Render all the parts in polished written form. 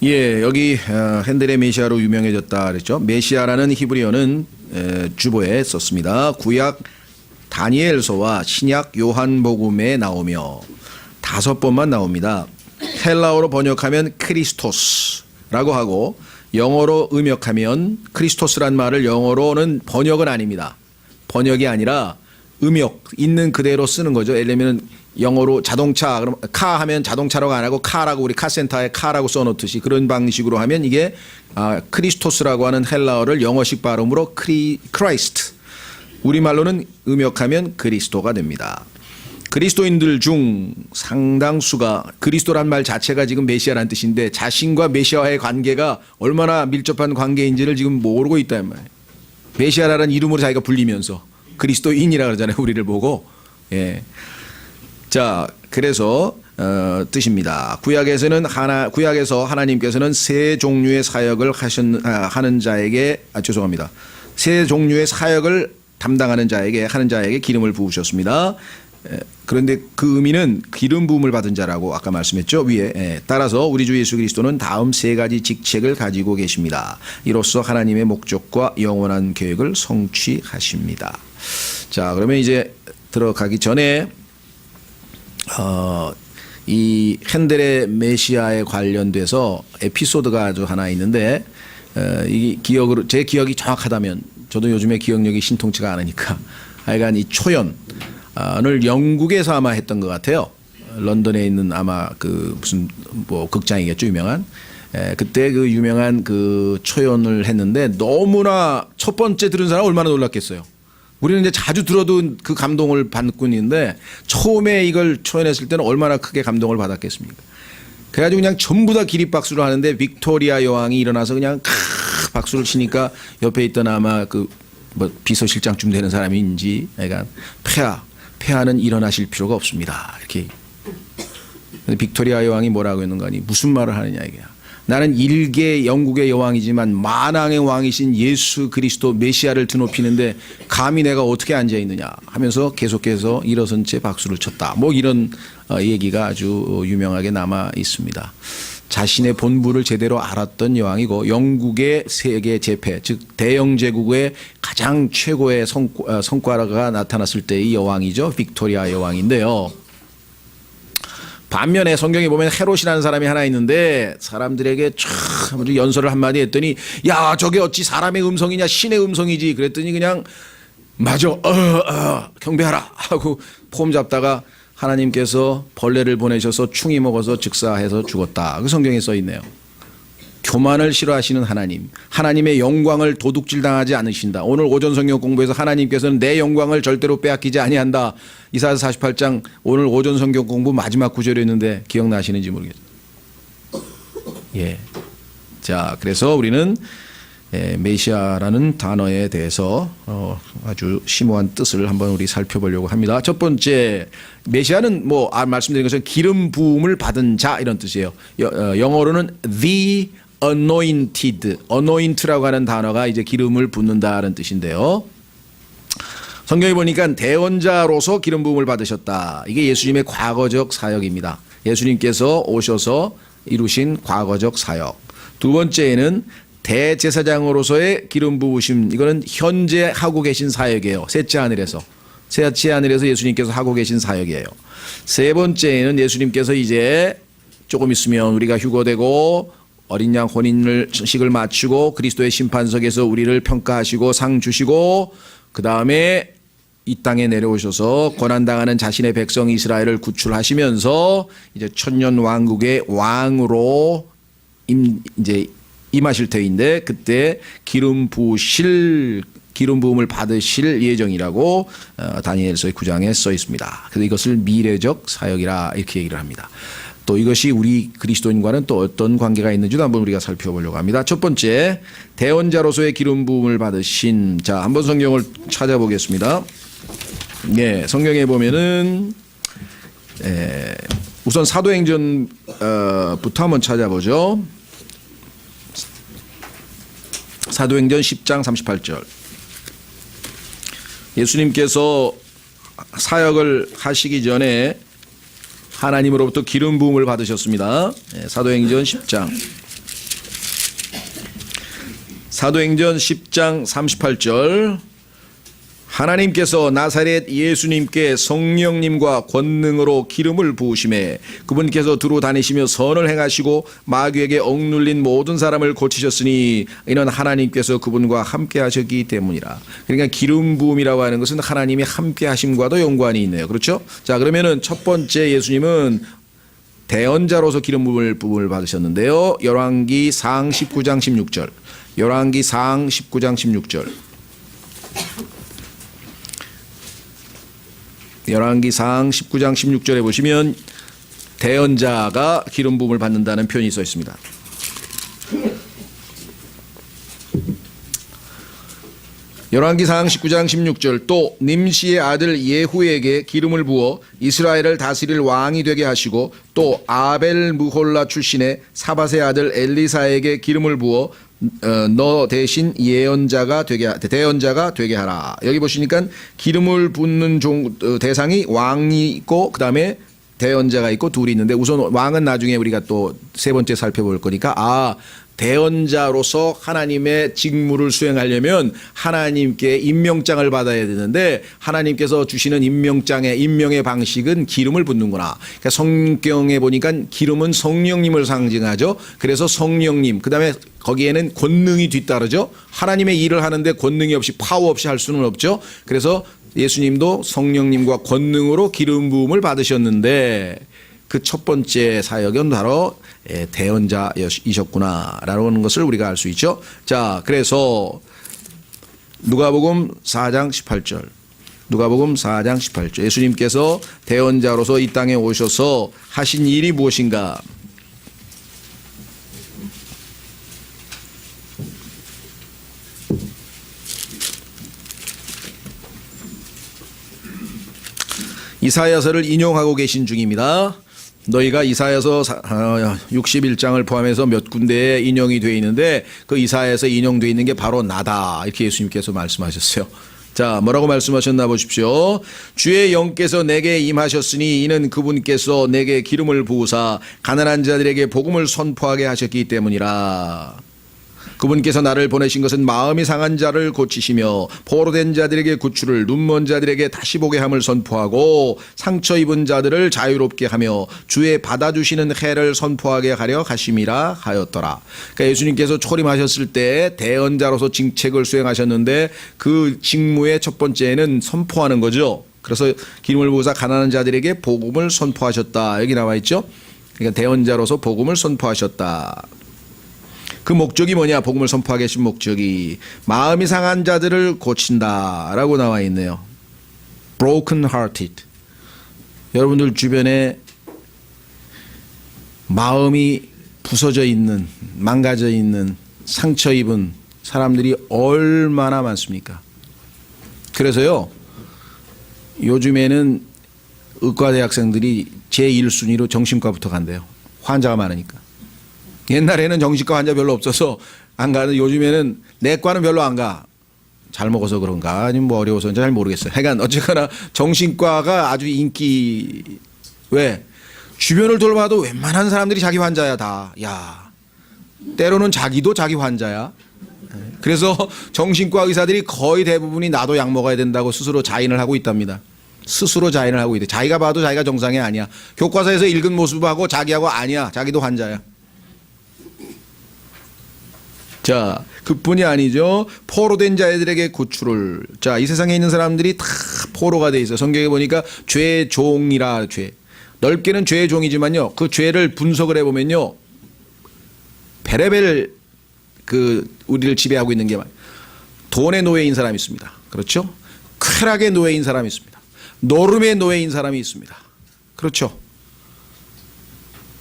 예, 여기 핸델의 메시아로 유명해졌다 그랬죠. 메시아라는 히브리어는 주보에 썼습니다. 구약 다니엘서와 신약 요한복음에 나오며 5번만 나옵니다. 헬라어로 번역하면 크리스토스라고 하고 영어로 음역하면 크리스토스란 말을 영어로는 번역은 아닙니다. 번역이 아니라 음역 있는 그대로 쓰는 거죠. 예를 들면 영어로 자동차 그럼 카 하면 자동차라고 안 하고 카라고 우리 카센터에 카라고 써놓듯이 그런 방식으로 하면 이게 크리스토스라고 하는 헬라어를 영어식 발음으로 크라이스트 우리말로는 음역하면 그리스도가 됩니다. 그리스도인들 중 상당수가 그리스도란 말 자체가 지금 메시아란 뜻인데 자신과 메시아와의 관계가 얼마나 밀접한 관계인지를 지금 모르고 있다는 말이에요. 메시아라는 이름으로 자기가 불리면서 그리스도인이라 그러잖아요. 우리를 보고. 예. 자, 그래서 뜻입니다. 구약에서 하나님께서는 세 종류의 사역을 하는 자에게 죄송합니다. 세 종류의 사역을 담당하는 자에게 하는 자에게 기름을 부으셨습니다. 그런데 그 의미는 기름 부음을 받은 자라고 아까 말씀했죠. 위에. 따라서 우리 주 예수 그리스도는 다음 3가지 직책을 가지고 계십니다. 이로써 하나님의 목적과 영원한 계획을 성취하십니다. 자, 그러면 이제 들어가기 전에 이 핸델의 메시아에 관련돼서 에피소드가 아주 하나 있는데 이 제 기억이 정확하다면 저도 요즘에 기억력이 신통치가 않으니까 하여간 이 초연을 영국에서 아마 했던 것 같아요. 런던에 있는 아마 그 무슨 뭐 극장이겠죠, 유명한. 그때 그 유명한 그 초연을 했는데 너무나 첫 번째 들은 사람 얼마나 놀랐겠어요. 우리는 이제 자주 들어도 그 감동을 받고 있는데 처음에 이걸 초연했을 때는 얼마나 크게 감동을 받았겠습니까? 그래가지고 그냥 전부 다 기립박수를 하는데 빅토리아 여왕이 일어나서 그냥 박수를 치니까 옆에 있던 아마 그 뭐 비서실장쯤 되는 사람인지 그러니까 폐하는 일어나실 필요가 없습니다. 이렇게. 근데 빅토리아 여왕이 뭐라고 했는 거 아니 무슨 말을 하느냐 이게. 나는 일개 영국의 여왕이지만 만왕의 왕이신 예수 그리스도 메시아를 드높이는데 감히 내가 어떻게 앉아 있느냐 하면서 계속해서 일어선 채 박수를 쳤다. 뭐 이런 얘기가 아주 유명하게 남아 있습니다. 자신의 본부를 제대로 알았던 여왕이고 영국의 세계 제패 즉 대영 제국의 가장 최고의 성과가 나타났을 때의 여왕이죠. 빅토리아 여왕인데요. 반면에 성경에 보면 헤롯이라는 사람이 하나 있는데 사람들에게 참 연설을 한마디 했더니 야 저게 어찌 사람의 음성이냐 신의 음성이지 그랬더니 그냥 맞아 경배하라 하고 폼 잡다가 하나님께서 벌레를 보내셔서 충이 먹어서 즉사해서 죽었다. 그 성경에 써 있네요. 교만을 싫어하시는 하나님, 하나님의 영광을 도둑질당하지 않으신다. 오늘 오전 성경 공부에서 하나님께서는 내 영광을 절대로 빼앗기지 아니한다. 이사야서 48장 오늘 오전 성경 공부 마지막 구절이었는데 기억나시는지 모르겠어요. 예. 자, 그래서 우리는 메시아라는 단어에 대해서 아주 심오한 뜻을 한번 우리 살펴보려고 합니다. 첫 번째, 메시아는 뭐 말씀드린 것처럼 기름 부음을 받은 자 이런 뜻이에요. 영어로는 the anointed라고 하는 단어가 이제 기름을 붓는다는 뜻인데요. 성경에 보니까 대언자로서 기름 부음을 받으셨다. 이게 예수님의 과거적 사역입니다. 예수님께서 오셔서 이루신 과거적 사역. 두 번째에는 대제사장으로서의 기름 부으심. 이거는 현재 하고 계신 사역이에요. 셋째 하늘에서 예수님께서 하고 계신 사역이에요. 세 번째에는 예수님께서 이제 조금 있으면 우리가 휴거되고 어린 양 혼인식을 마치고 그리스도의 심판석에서 우리를 평가하시고 상 주시고 그 다음에 이 땅에 내려오셔서 고난당하는 자신의 백성 이스라엘을 구출하시면서 이제 천년 왕국의 왕으로 이제 임하실 터인데 그때 기름 부음을 받으실 예정이라고 다니엘서 9장에 써 있습니다. 그래서 이것을 미래적 사역이라 이렇게 얘기를 합니다. 또 이것이 우리 그리스도인과는 또 어떤 관계가 있는지도 한번 우리가 살펴보려고 합니다. 첫 번째, 대언자로서의 기름 부음을 받으신 자, 한번 성경을 찾아보겠습니다. 네, 성경에 보면은 우선 사도행전부터 한번 찾아보죠. 사도행전 10장 38절. 예수님께서 사역을 하시기 전에 하나님으로부터 기름 부음을 받으셨습니다. 사도행전 10장 사도행전 10장 38절 하나님께서 나사렛 예수님께 성령님과 권능으로 기름을 부으심에 그분께서 두루 다니시며 선을 행하시고 마귀에게 억눌린 모든 사람을 고치셨으니 이는 하나님께서 그분과 함께 하셨기 때문이라. 그러니까 기름 부음이라고 하는 것은 하나님이 함께 하심과도 연관이 있네요. 그렇죠? 자, 그러면은 첫 번째 예수님은 대언자로서 기름 부음을 받으셨는데요. 열왕기상 19장 16절. 열왕기상 19장 16절. 열왕기상 19장 16절에 보시면 대언자가 기름 부음을 받는다는 표현이 써 있습니다. 열왕기상 19장 16절 또 nim시의 아들 예후에게 기름을 부어 이스라엘을 다스릴 왕이 되게 하시고 또 아벨 무홀라 출신의 사밧의 아들 엘리사에게 기름을 부어 너 대신 대언자가 되게 하라. 여기 보시니까 기름을 붓는 대상이 왕이 있고 그 다음에 대언자가 있고 둘이 있는데 우선 왕은 나중에 우리가 또 세 번째 살펴볼 거니까 대언자로서 하나님의 직무를 수행하려면 하나님께 임명장을 받아야 되는데 하나님께서 주시는 임명의 방식은 기름을 붓는구나. 그러니까 성경에 보니까 기름은 성령님을 상징하죠. 그래서 성령님, 그 다음에 거기에는 권능이 뒤따르죠. 하나님의 일을 하는데 권능이 없이 파워 없이 할 수는 없죠. 그래서 예수님도 성령님과 권능으로 기름 부음을 받으셨는데 그 첫 번째 사역은 바로 대언자이셨구나라는 것을 우리가 알 수 있죠. 자, 그래서 누가복음 4장 18절. 누가복음 4장 18절. 예수님께서 대언자로서 이 땅에 오셔서 하신 일이 무엇인가? 이사야서를 인용하고 계신 중입니다. 너희가 이사야서 61장을 포함해서 몇 군데에 인용이 되어 있는데 그 이사야에서 인용되어 있는 게 바로 나다. 이렇게 예수님께서 말씀하셨어요. 자, 뭐라고 말씀하셨나 보십시오. 주의 영께서 내게 임하셨으니 이는 그분께서 내게 기름을 부으사 가난한 자들에게 복음을 선포하게 하셨기 때문이라. 그분께서 나를 보내신 것은 마음이 상한 자를 고치시며 포로된 자들에게 구출을, 눈먼 자들에게 다시 보게 함을 선포하고 상처 입은 자들을 자유롭게 하며 주의 받아주시는 해를 선포하게 하려 하심이라 하였더라. 그러니까 예수님께서 초림하셨을 때 대언자로서 직책을 수행하셨는데 그 직무의 첫 번째는 선포하는 거죠. 그래서 기름을 부으사 가난한 자들에게 복음을 선포하셨다. 여기 나와 있죠. 그러니까 대언자로서 복음을 선포하셨다. 그 목적이 뭐냐? 복음을 선포하게 하신 목적이 마음이 상한 자들을 고친다라고 나와 있네요. broken hearted. 여러분들 주변에 마음이 부서져 있는, 망가져 있는, 상처 입은 사람들이 얼마나 많습니까? 그래서요, 요즘에는 의과대 학생들이 제1순위로 정신과부터 간대요. 환자가 많으니까. 옛날에는 정신과 환자 별로 없어서 안 가는데 요즘에는 내과는 별로 안 가. 잘 먹어서 그런가 아니면 뭐 어려워서 잘 모르겠어요. 하여간 어쨌거나 정신과가 아주 인기. 왜? 주변을 돌봐도 웬만한 사람들이 자기 환자야 다. 야, 때로는 자기도 자기 환자야. 그래서 정신과 의사들이 거의 대부분이 나도 약 먹어야 된다고 스스로 자인을 하고 있답니다. 스스로 자인을 하고 있대. 자기가 봐도 자기가 정상이 아니야. 교과서에서 읽은 모습하고 자기하고 아니야. 자기도 환자야. 자, 그뿐이 아니죠. 포로된 자들에게 구출을. 자, 이 세상에 있는 사람들이 다 포로가 돼 있어요. 성경에 보니까 죄의 종이라 죄. 넓게는 죄의 종이지만요. 그 죄를 분석을 해보면요. 베레벨 우리를 지배하고 있는 게 돈의 노예인 사람이 있습니다. 그렇죠? 쾌락의 노예인 사람이 있습니다. 노름의 노예인 사람이 있습니다. 그렇죠?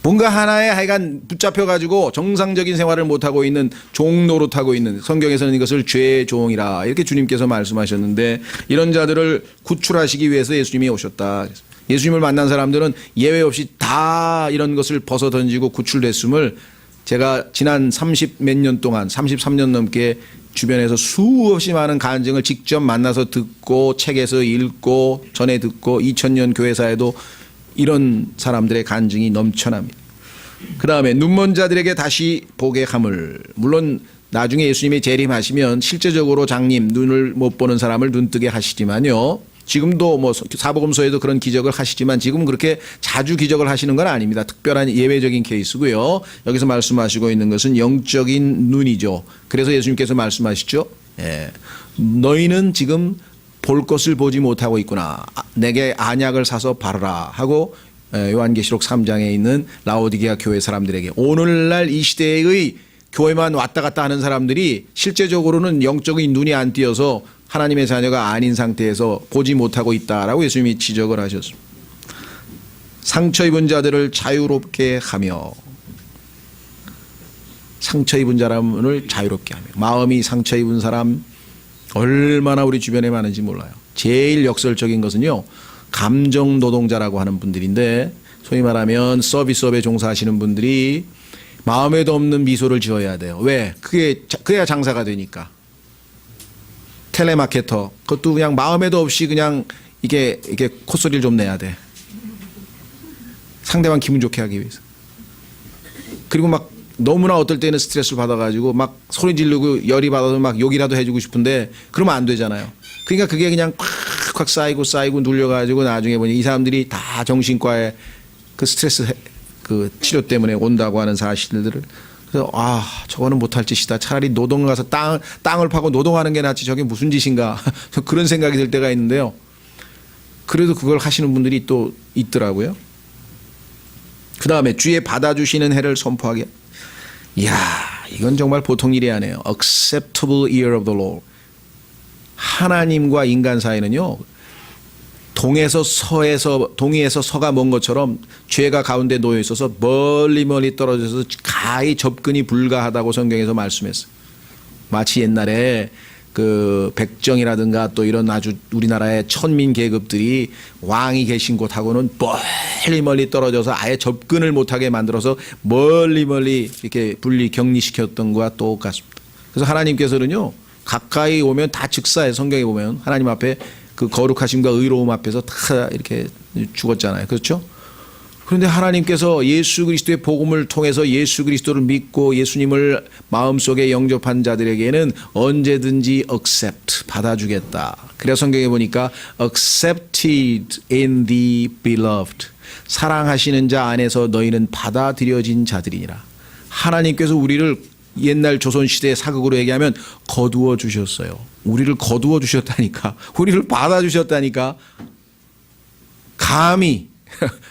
뭔가 하나에 하여간 붙잡혀가지고 정상적인 생활을 못하고 있는 종 노릇하고 있는, 성경에서는 이것을 죄의 종이라 이렇게 주님께서 말씀하셨는데 이런 자들을 구출하시기 위해서 예수님이 오셨다. 예수님을 만난 사람들은 예외 없이 다 이런 것을 벗어 던지고 구출됐음을 제가 지난 30몇 년 동안 33년 넘게 주변에서 수없이 많은 간증을 직접 만나서 듣고 책에서 읽고 전에 듣고 2000년 교회사에도 이런 사람들의 간증이 넘쳐납니다. 그 다음에 눈먼 자들에게 다시 보게 함을. 물론 나중에 예수님이 재림하시면 실제적으로 장님 눈을 못 보는 사람을 눈뜨게 하시지만요. 지금도 뭐 사복음서에도 그런 기적을 하시지만 지금은 그렇게 자주 기적을 하시는 건 아닙니다. 특별한 예외적인 케이스고요. 여기서 말씀하시고 있는 것은 영적인 눈이죠. 그래서 예수님께서 말씀하시죠. 너희는 지금 볼 것을 보지 못하고 있구나. 내게 안약을 사서 바르라 하고 요한계시록 3장에 있는 라오디게아 교회 사람들에게 오늘날 이 시대의 교회만 왔다 갔다 하는 사람들이 실제적으로는 영적인 눈이 안 띄어서 하나님의 자녀가 아닌 상태에서 보지 못하고 있다라고 예수님이 지적을 하셨습니다. 상처 입은 자들을 자유롭게 하며 상처 입은 사람을 자유롭게 하며 마음이 상처 입은 사람 얼마나 우리 주변에 많은지 몰라요. 제일 역설적인 것은요. 감정 노동자라고 하는 분들인데 소위 말하면 서비스업에 종사하시는 분들이 마음에도 없는 미소를 지어야 돼요. 왜? 그래야 장사가 되니까. 텔레마케터 그것도 그냥 마음에도 없이 그냥 이게 콧소리를 좀 내야 돼. 상대방 기분 좋게 하기 위해서. 그리고 막 너무나 어떨 때는 스트레스를 받아가지고 막 소리 지르고 열이 받아서 막 욕이라도 해주고 싶은데 그러면 안 되잖아요. 그러니까 그게 그냥 콱콱 쌓이고 눌려가지고 나중에 보니 이 사람들이 다 정신과에 그 스트레스 그 치료 때문에 온다고 하는 사실들을. 그래서 저거는 못할 짓이다. 차라리 노동을 가서 땅을 파고 노동하는 게 낫지 저게 무슨 짓인가. 그런 생각이 들 때가 있는데요. 그래도 그걸 하시는 분들이 또 있더라고요. 그 다음에 주의 받아주시는 해를 선포하게. 이야, 이건 정말 보통 일이 아니에요. Acceptable year of the Lord. 하나님과 인간 사이는요. 동에서 서가 먼 것처럼 죄가 가운데 놓여 있어서 멀리 떨어져서 가히 접근이 불가하다고 성경에서 말씀했어요. 마치 옛날에 그 백정이라든가 또 이런 아주 우리나라의 천민 계급들이 왕이 계신 곳하고는 멀리 떨어져서 아예 접근을 못하게 만들어서 멀리 이렇게 분리 격리시켰던 것과 똑같습니다. 그래서 하나님께서는요 가까이 오면 다 즉사에 성경에 보면 하나님 앞에 그 거룩하심과 의로움 앞에서 다 이렇게 죽었잖아요. 그렇죠? 그런데 하나님께서 예수 그리스도의 복음을 통해서 예수 그리스도를 믿고 예수님을 마음속에 영접한 자들에게는 언제든지 accept, 받아주겠다. 그래서 성경에 보니까 accepted in the beloved. 사랑하시는 자 안에서 너희는 받아들여진 자들이니라. 하나님께서 우리를 옛날 조선시대의 사극으로 얘기하면 거두어 주셨어요. 우리를 거두어 주셨다니까. 우리를 받아 주셨다니까. 감히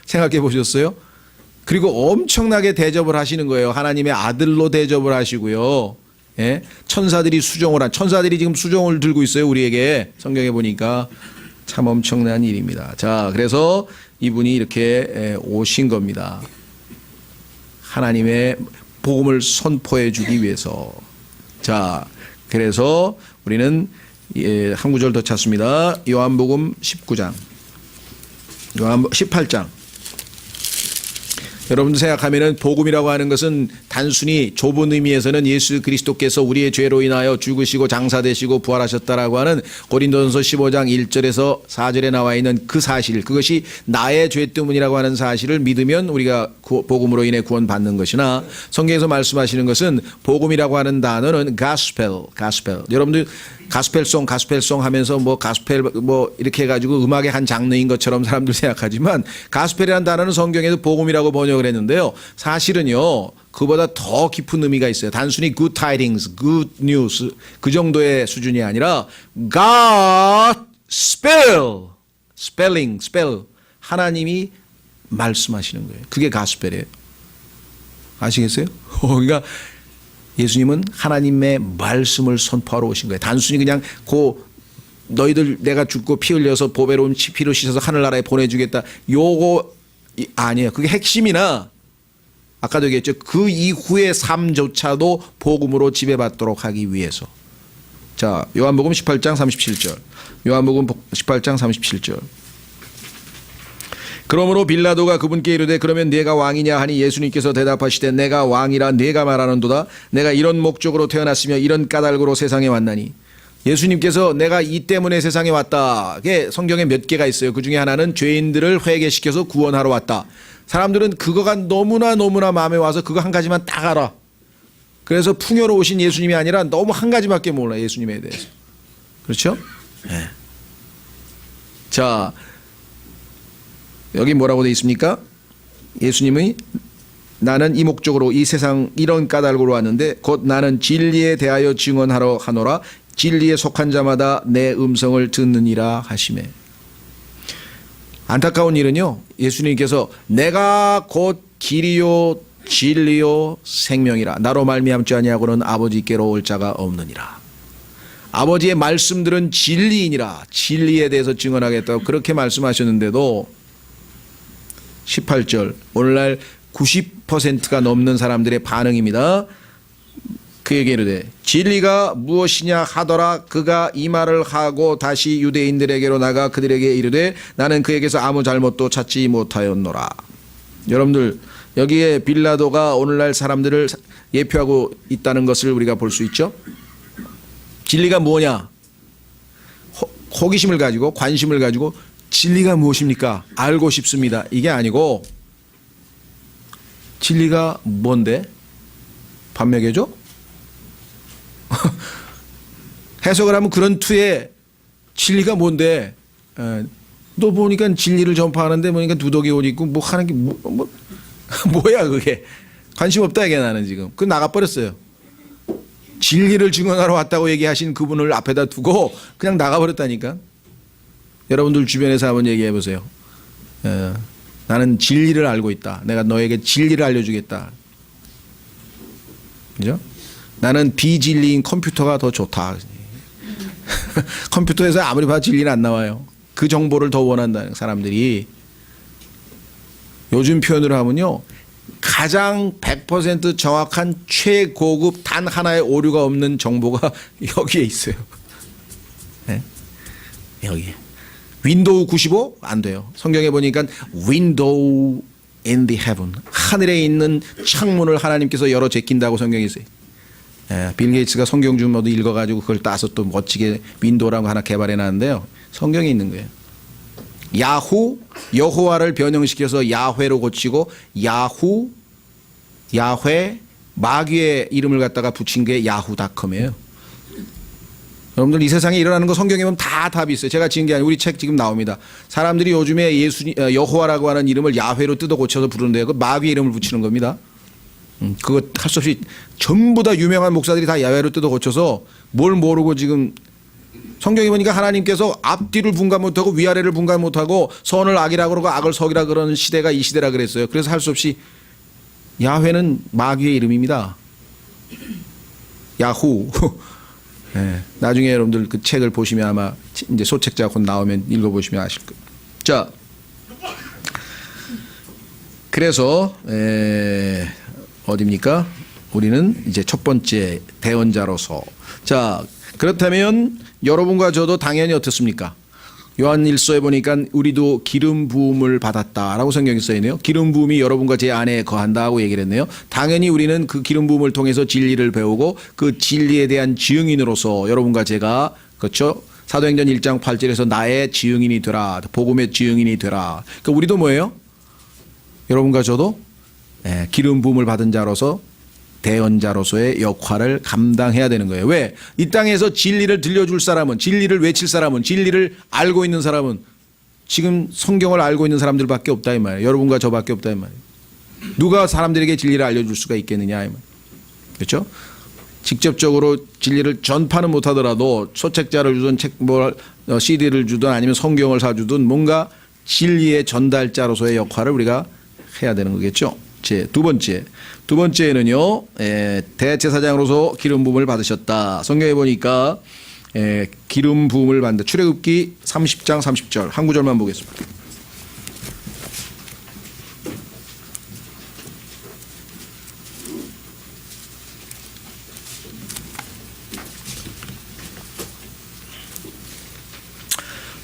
생각해 보셨어요? 그리고 엄청나게 대접을 하시는 거예요. 하나님의 아들로 대접을 하시고요. 예? 천사들이 천사들이 지금 수종을 들고 있어요. 우리에게 성경에 보니까 참 엄청난 일입니다. 자, 그래서 이분이 이렇게 오신 겁니다. 하나님의 복음을 선포해 주기 위해서. 자, 그래서 우리는 한 구절 더 찾습니다. 요한복음 18장. 여러분들 생각하면은 복음이라고 하는 것은 단순히 좁은 의미에서는 예수 그리스도께서 우리의 죄로 인하여 죽으시고 장사되시고 부활하셨다라고 하는 고린도전서 15장 1절에서 4절에 나와 있는 그 사실, 그것이 나의 죄 때문이라고 하는 사실을 믿으면 우리가 복음으로 인해 구원받는 것이나, 성경에서 말씀하시는 것은 복음이라고 하는 단어는 gospel. 여러분들 가스펠송 하면서 뭐 가스펠 뭐 이렇게 해가지고 음악의 한 장르인 것처럼 사람들 생각하지만, 가스펠이라는 단어는 성경에서 복음이라고 번역을 했는데요. 사실은요, 그보다 더 깊은 의미가 있어요. 단순히 good tidings, good news 그 정도의 수준이 아니라 gospel, spell, 하나님이 말씀하시는 거예요. 그게 가스펠이에요. 아시겠어요? 그러니까 예수님은 하나님의 말씀을 선포하러 오신 거예요. 단순히 그냥 너희들 내가 죽고 피 흘려서 보배로운 피로 씻어서 하늘나라에 보내주겠다, 요거 아니에요. 그게 핵심이나 아까도 얘기했죠. 그 이후의 삶조차도 복음으로 지배받도록 하기 위해서. 자, 요한복음 18장 37절. 요한복음 18장 37절. 그러므로 빌라도가 그분께 이르되 그러면 네가 왕이냐 하니, 예수님께서 대답하시되 내가 왕이라 네가 말하는도다. 내가 이런 목적으로 태어났으며 이런 까닭으로 세상에 왔나니. 예수님께서 내가 이 때문에 세상에 왔다. 그게 성경에 몇 개가 있어요. 그 중에 하나는 죄인들을 회개시켜서 구원하러 왔다. 사람들은 그거가 너무나 마음에 와서 그거 한 가지만 딱 알아. 그래서 풍요로우신 예수님이 아니라 너무 한 가지밖에 몰라 예수님에 대해서. 그렇죠? 네. 자, 여기 뭐라고 되어 있습니까? 예수님이 나는 이 목적으로 이 세상 이런 까닭으로 왔는데 곧 나는 진리에 대하여 증언하러 하노라. 진리에 속한 자마다 내 음성을 듣느니라 하시매. 안타까운 일은요, 예수님께서 내가 곧 길이요 진리요 생명이라 나로 말미암지 아니하고는 아버지께로 올 자가 없느니라. 아버지의 말씀들은 진리이니라. 진리에 대해서 증언하겠다고 그렇게 말씀하셨는데도 18절 오늘날 90%가 넘는 사람들의 반응입니다. 그에게 이르되 진리가 무엇이냐 하더라. 그가 이 말을 하고 다시 유대인들에게로 나가 그들에게 이르되 나는 그에게서 아무 잘못도 찾지 못하였노라. 여러분들 여기에 빌라도가 오늘날 사람들을 예표하고 있다는 것을 우리가 볼 수 있죠. 진리가 뭐냐? 호기심을 가지고 관심을 가지고 진리가 무엇입니까? 알고 싶습니다. 이게 아니고 진리가 뭔데? 밥 먹여줘? 해석을 하면 그런 투에 진리가 뭔데? 너 보니까 진리를 전파하는데 보니까 두더기 옷 입고 뭐 하는 게 뭐야 그게? 관심 없다 이게 나는 지금. 그 나가버렸어요. 진리를 증언하러 왔다고 얘기하신 그분을 앞에다 두고 그냥 나가버렸다니까. 여러분들 주변에서 한번 얘기해 보세요. 나는 진리를 알고 있다. 내가 너에게 진리를 알려주겠다. 그죠? 나는 비진리인 컴퓨터가 더 좋다. 컴퓨터에서 아무리 봐도 진리는 안 나와요. 그 정보를 더 원한다는 사람들이 요즘 표현으로 하면요. 가장 100% 정확한 최고급 단 하나의 오류가 없는 정보가 여기에 있어요. 네? 여기에. 윈도우 95? 안 돼요. 성경에 보니까 윈도우 in the heaven. 하늘에 있는 창문을 하나님께서 열어 제낀다고 성경에 있어요. 빌 게이츠가 성경 좀 모두 읽어가지고 그걸 따서 또 멋지게 윈도우라고 하나 개발해 놨는데요. 성경에 있는 거예요. 야후, 여호와를 변형시켜서 야훼로 고치고 야후, 야훼, 마귀의 이름을 갖다가 붙인 게 야후닷컴이에요. 여러분들 이 세상에 일어나는 거 성경에 보면 다 답이 있어요. 제가 지은 게 아니고 우리 책 지금 나옵니다. 사람들이 요즘에 여호와라고 하는 이름을 야훼로 뜯어 고쳐서 부르는데요. 그 마귀의 이름을 붙이는 겁니다. 그거 할 수 없이 전부 다 유명한 목사들이 다 야훼로 뜯어 고쳐서 뭘 모르고 지금 성경에 보니까 하나님께서 앞뒤를 분간 못하고 위아래를 분간 못하고 선을 악이라 그러고 악을 석이라 그러는 시대가 이 시대라 그랬어요. 그래서 할 수 없이 야훼는 마귀의 이름입니다. 야후. 네, 나중에 여러분들 그 책을 보시면 아마 이제 소책자 곧 나오면 읽어보시면 아실 거예요. 자, 그래서 어디입니까? 우리는 이제 첫 번째 대언자로서. 자, 그렇다면 여러분과 저도 당연히 어떻습니까? 요한 1서에 보니까 우리도 기름 부음을 받았다라고 성경에 써 있네요. 기름 부음이 여러분과 제 안에 거한다고 얘기를 했네요. 당연히 우리는 그 기름 부음을 통해서 진리를 배우고 그 진리에 대한 증인으로서 여러분과 제가 그렇죠? 사도행전 1장 8절에서 나의 증인이 되라. 복음의 증인이 되라. 그러니까 우리도 뭐예요? 여러분과 저도 기름 부음을 받은 자로서 대언자로서의 역할을 감당해야 되는 거예요. 왜? 이 땅에서 진리를 들려줄 사람은, 진리를 외칠 사람은, 진리를 알고 있는 사람은 지금 성경을 알고 있는 사람들밖에 없다 이 말이에요. 여러분과 저밖에 없다 이 말이에요. 누가 사람들에게 진리를 알려줄 수가 있겠느냐 이 말이에요. 그렇죠? 직접적으로 진리를 전파는 못하더라도 소책자를 주든 CD를 주든 아니면 성경을 사주든 뭔가 진리의 전달자로서의 역할을 우리가 해야 되는 거겠죠. 두 번째는요, 대제사장으로서 기름 부음을 받으셨다. 성경에 보니까 기름 부음을 받는다. 출애굽기 30장 30절 한 구절만 보겠습니다.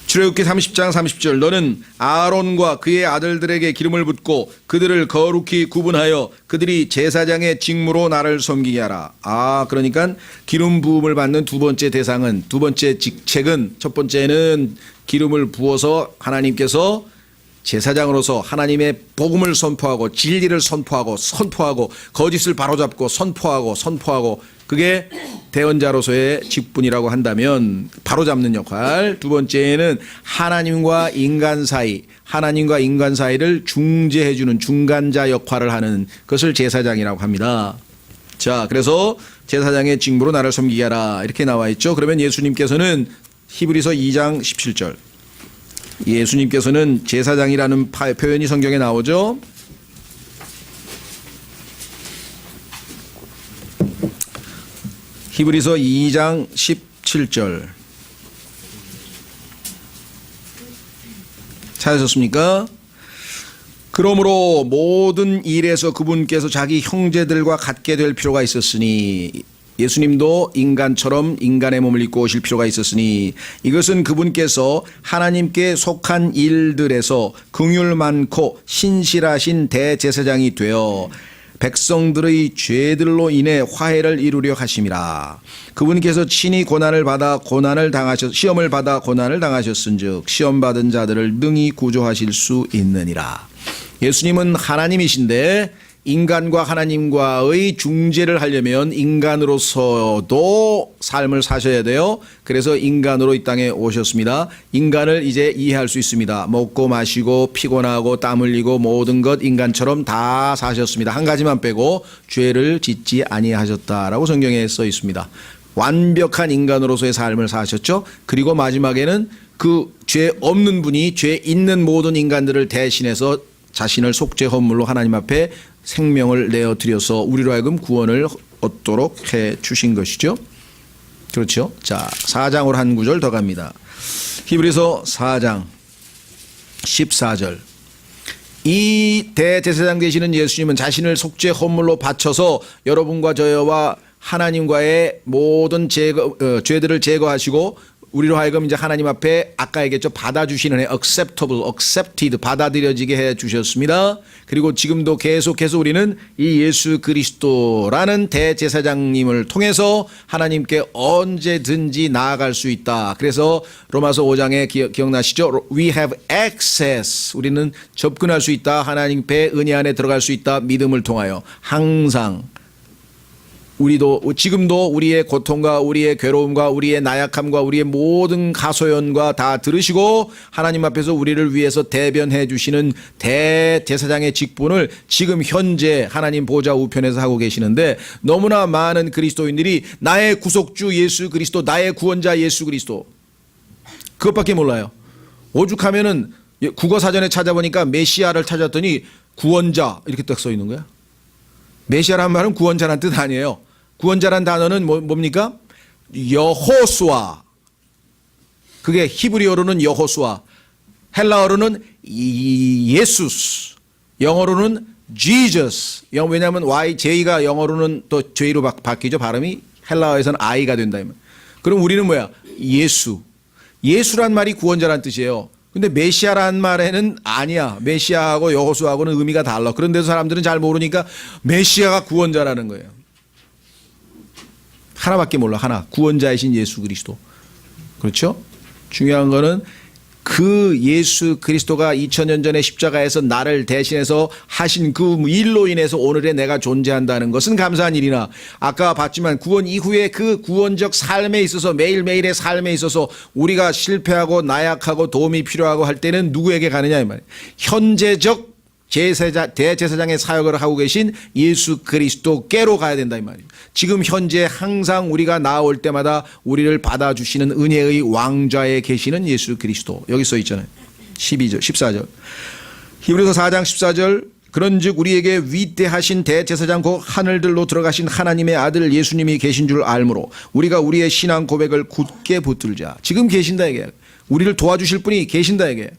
출애굽기 30장 30절 너는 아론과 그의 아들들에게 기름을 붓고 그들을 거룩히 구분하여 그들이 제사장의 직무로 나를 섬기게 하라. 그러니까 기름 부음을 받는 두 번째 대상은, 두 번째 직책은, 첫 번째는 기름을 부어서 하나님께서 제사장으로서 하나님의 복음을 선포하고 진리를 선포하고 거짓을 바로잡고 선포하고 그게 대언자로서의 직분이라고 한다면 바로잡는 역할. 두 번째는 하나님과 인간 사이를 중재해주는 중간자 역할을 하는 것을 제사장이라고 합니다. 자, 그래서 제사장의 직무로 나를 섬기게 하라 이렇게 나와 있죠. 그러면 예수님께서는 히브리서 2장 17절 예수님께서는 제사장이라는 표현이 성경에 나오죠. 히브리서 2장 17절 찾으셨습니까? 그러므로 모든 일에서 그분께서 자기 형제들과 같게 될 필요가 있었으니 예수님도 인간처럼 인간의 몸을 입고 오실 필요가 있었으니 이것은 그분께서 하나님께 속한 일들에서 긍휼 많고 신실하신 대제사장이 되어 백성들의 죄들로 인해 화해를 이루려 하심이라. 그분께서 친히 시험을 받아 고난을 당하셨은즉 시험 받은 자들을 능히 구조하실 수 있느니라. 예수님은 하나님이신데 인간과 하나님과의 중재를 하려면 인간으로서도 삶을 사셔야 돼요. 그래서 인간으로 이 땅에 오셨습니다. 인간을 이제 이해할 수 있습니다. 먹고 마시고 피곤하고 땀 흘리고 모든 것 인간처럼 다 사셨습니다. 한 가지만 빼고 죄를 짓지 아니하셨다라고 성경에 써 있습니다. 완벽한 인간으로서의 삶을 사셨죠. 그리고 마지막에는 그 죄 없는 분이 죄 있는 모든 인간들을 대신해서 자신을 속죄 헌물로 하나님 앞에 생명을 내어드려서 우리로 하여금 구원을 얻도록 해 주신 것이죠. 그렇죠. 자, 4장으로 한 구절 더 갑니다. 히브리서 4장 14절 이 대제사장 되시는 예수님은 자신을 속죄 헌물로 바쳐서 여러분과 저와 하나님과의 모든 죄들을 제거하시고 우리로 하여금 이제 하나님 앞에 아까 얘기했죠. 받아주시는 accepted 받아들여지게 해 주셨습니다. 그리고 지금도 계속해서 우리는 이 예수 그리스도라는 대제사장님을 통해서 하나님께 언제든지 나아갈 수 있다. 그래서 로마서 5장에 기억나시죠? We have access. 우리는 접근할 수 있다. 하나님께 은혜 안에 들어갈 수 있다. 믿음을 통하여 항상. 우리도 지금도 우리의 고통과 우리의 괴로움과 우리의 나약함과 우리의 모든 가소연과 다 들으시고 하나님 앞에서 우리를 위해서 대변해 주시는 대제사장의 직분을 지금 현재 하나님 보좌 우편에서 하고 계시는데 너무나 많은 그리스도인들이 나의 구속주 예수 그리스도, 나의 구원자 예수 그리스도 그것밖에 몰라요. 오죽하면은 국어사전에 찾아보니까 메시아를 찾았더니 구원자 이렇게 딱 써 있는 거야. 메시아라는 말은 구원자라는 뜻 아니에요. 구원자란 단어는 뭡니까? 여호수아. 그게 히브리어로는 여호수아, 헬라어로는 예수스, 영어로는 Jesus. 왜냐하면 J가 영어로는 또 J로 바뀌죠. 발음이 헬라어에서는 I가 된다. 그럼 우리는 뭐야? 예수. 예수란 말이 구원자란 뜻이에요. 근데 메시아란 말에는 아니야. 메시아하고 여호수아하고는 의미가 달라. 그런데도 사람들은 잘 모르니까 메시아가 구원자라는 거예요. 하나밖에 몰라. 하나. 구원자이신 예수 그리스도. 그렇죠? 중요한 거는 그 예수 그리스도가 2000년 전에 십자가에서 나를 대신해서 하신 그 일로 인해서 오늘의 내가 존재한다는 것은 감사한 일이나 아까 봤지만 구원 이후에 그 구원적 삶에 있어서 매일매일의 삶에 있어서 우리가 실패하고 나약하고 도움이 필요하고 할 때는 누구에게 가느냐 이 말이에요. 현재적 대제사장의 사역을 하고 계신 예수 그리스도께로 가야 된다 이 말이에요. 지금 현재 항상 우리가 나올 때마다 우리를 받아주시는 은혜의 왕좌에 계시는 예수 그리스도. 여기 써 있잖아요. 14절. 히브리서 4장 14절. 그런즉 우리에게 위대하신 대제사장 곧 하늘들로 들어가신 하나님의 아들 예수님이 계신 줄 알므로 우리가 우리의 신앙 고백을 굳게 붙들자. 지금 계신다 이게. 우리를 도와주실 분이 계신다 이게.